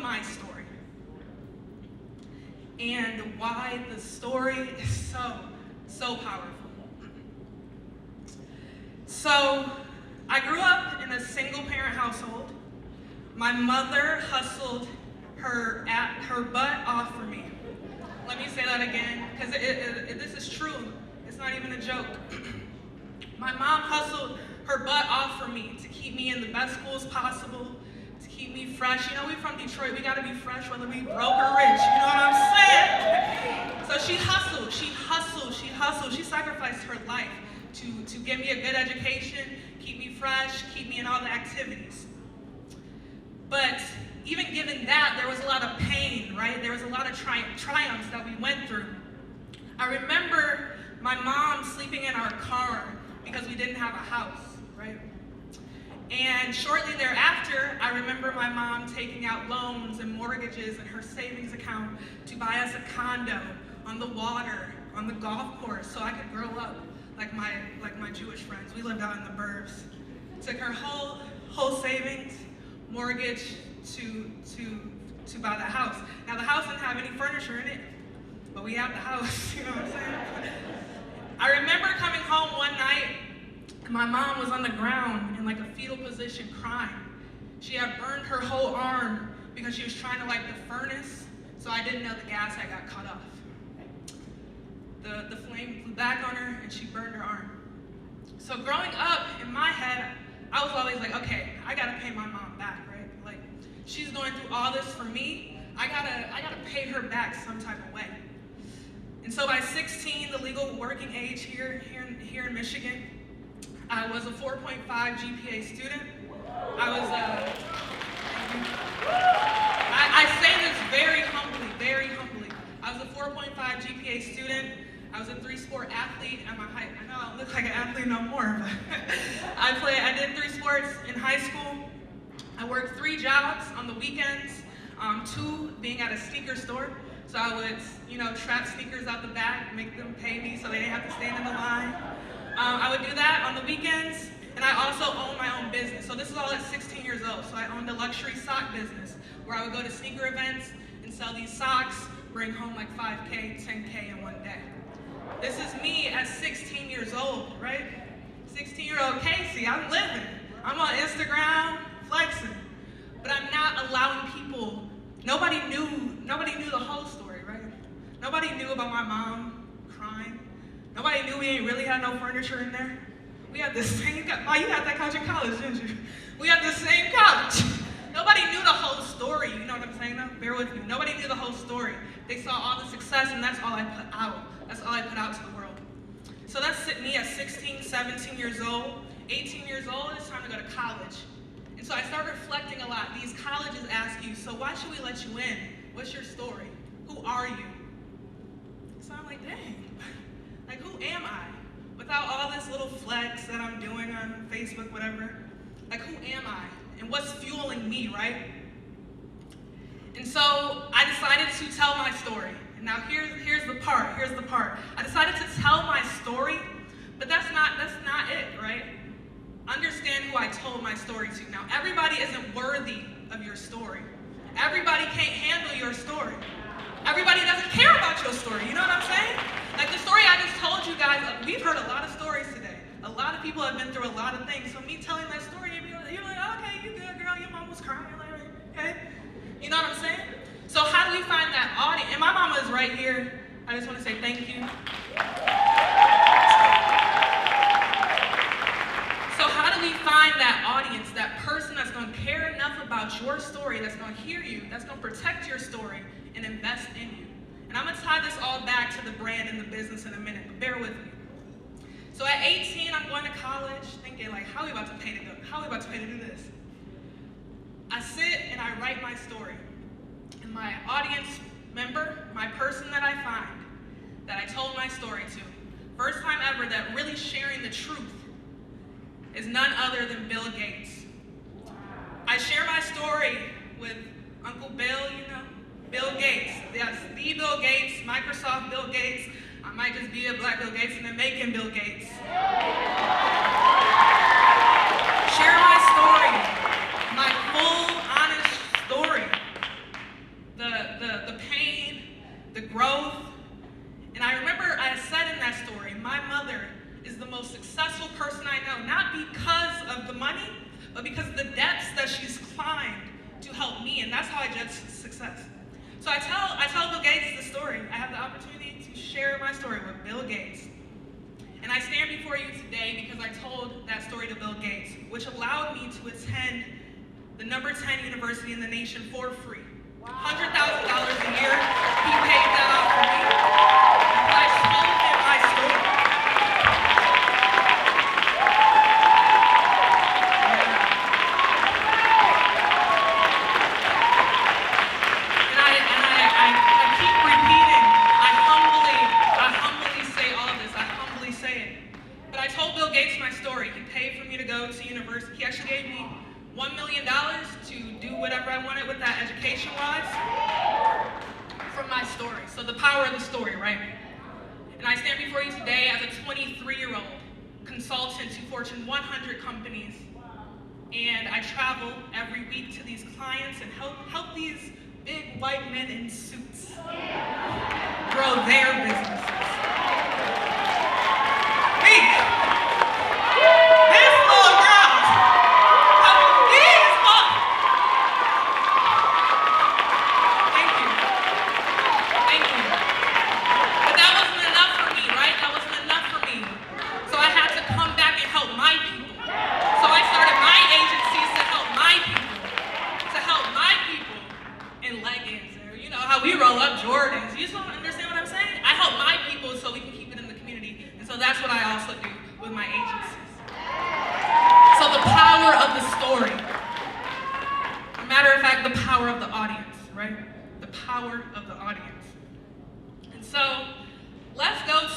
my story and why the story is so powerful. So, I grew up in a single-parent household. My mother hustled her butt off for me. Let me say that again, because this is true. It's not even a joke. My mom hustled her butt off for me to keep me in the best schools possible, to keep me fresh. You know, we're from Detroit. We got to be fresh whether we broke or rich. You know what I'm saying? So she hustled. She sacrificed her life to give me a good education, keep me fresh, keep me in all the activities. But even given that, there was a lot of pain, right? There was a lot of triumphs that we went through. I remember my mom sleeping in our car because we didn't have a house, right? And shortly thereafter, I remember my mom taking out loans and mortgages in her savings account to buy us a condo on the water, on the golf course, so I could grow up like my Jewish friends. We lived out in the burbs. Took her whole savings, mortgage to buy the house. Now the house didn't have any furniture in it, but we had the house, you know what I'm saying? I remember coming home one night, and my mom was on the ground in like a fetal position crying. She had burned her whole arm because she was trying to light the furnace, so I didn't know the gas had got cut off. The flame flew back on her and she burned her arm. So growing up, in my head, I was always like, okay, I gotta pay my mom back, right? Like, she's going through all this for me, I gotta pay her back some type of way. And so by 16, the legal working age here in Michigan, I was a 4.5 GPA student. I say this very humbly. I was a 4.5 GPA student. I was a 3-sport athlete at my height. I know I don't look like an athlete no more, but I did 3 sports in high school. I worked 3 jobs on the weekends, 2 being at a sneaker store. So I would, trap sneakers out the back, make them pay me so they didn't have to stand in the line. I would do that on the weekends, and I also owned my own business. So this is all at 16 years old. So I owned a luxury sock business where I would go to sneaker events and sell these socks, bring home like 5K, 10K in one day. This is me at 16 years old, right? 16-year-old Casey, I'm living. I'm on Instagram, flexing. But I'm not allowing people, nobody knew the whole story, right? Nobody knew about my mom crying. Nobody knew we ain't really had no furniture in there. We had the same, you had that couch in college, didn't you? We had the same couch. Nobody knew the whole story, you know what I'm saying though? Bear with me. Nobody knew the whole story. They saw all the success and that's all I put out. That's all I put out to the world. So that's me at 16, 17 years old. 18 years old, it's time to go to college. And so I started reflecting a lot. These colleges ask you, so why should we let you in? What's your story? Who are you? So I'm like, dang, like who am I? Without all this little flex that I'm doing on Facebook, whatever, like who am I? And what's fueling me, right? And so I decided to tell my story. And now here's the part. I decided to tell my story, but that's not it, right? Understand who I told my story to. Now, everybody isn't worthy of your story. Everybody can't handle your story. Everybody doesn't care about your story, you know what I'm saying? Like the story I just told you guys, we've heard a lot of stories today. A lot of people have been through a lot of things. So me telling that story, you're like, okay, you good, girl, your mom was crying. You're like, okay? You know what I'm saying? So how do we find that audience? And my mama is right here. I just want to say thank you. Find that audience, that person that's going to care enough about your story, that's going to hear you, that's going to protect your story and invest in you. And I'm going to tie this all back to the brand and the business in a minute, but bear with me. So at 18, I'm going to college thinking like, how are we about to pay to do this? I sit and I write my story. And my audience member, my person that I find, that I told my story to, first time ever that really sharing the truth, is none other than Bill Gates. I share my story with Uncle Bill, Bill Gates. Yes, the Bill Gates, Microsoft Bill Gates. I might just be a black Bill Gates and then making Bill Gates. Share my story, my full, honest story. and that's how I judge success. So I tell Bill Gates the story. I have the opportunity to share my story with Bill Gates. And I stand before you today because I told that story to Bill Gates, which allowed me to attend the number 10 university in the nation for free. $100,000 a year, he paid that off for me. But I told him my story. And I keep repeating, I humbly say all this, I humbly say it. But I told Bill Gates my story. He paid for me to go to university. He actually gave me $1 million to do whatever I wanted with that education-wise from my story. So the power of the story, right? And I stand before you today as a 23-year-old consultant to Fortune 100 companies. And I travel every week to these clients and help these big white men in suits grow their businesses. This little girl. Thank you. But that wasn't enough for me, right? That wasn't enough for me. So I had to come back and help my people. So I started my agencies to help my people in leggings. Or you know how we roll up Jordans. You just don't understand what I'm saying? I help my people so we can keep it in the community. And so that's what I also do with my agencies. So the power of the story. Matter of fact, the power of the audience, right? The power of the audience. And so let's go to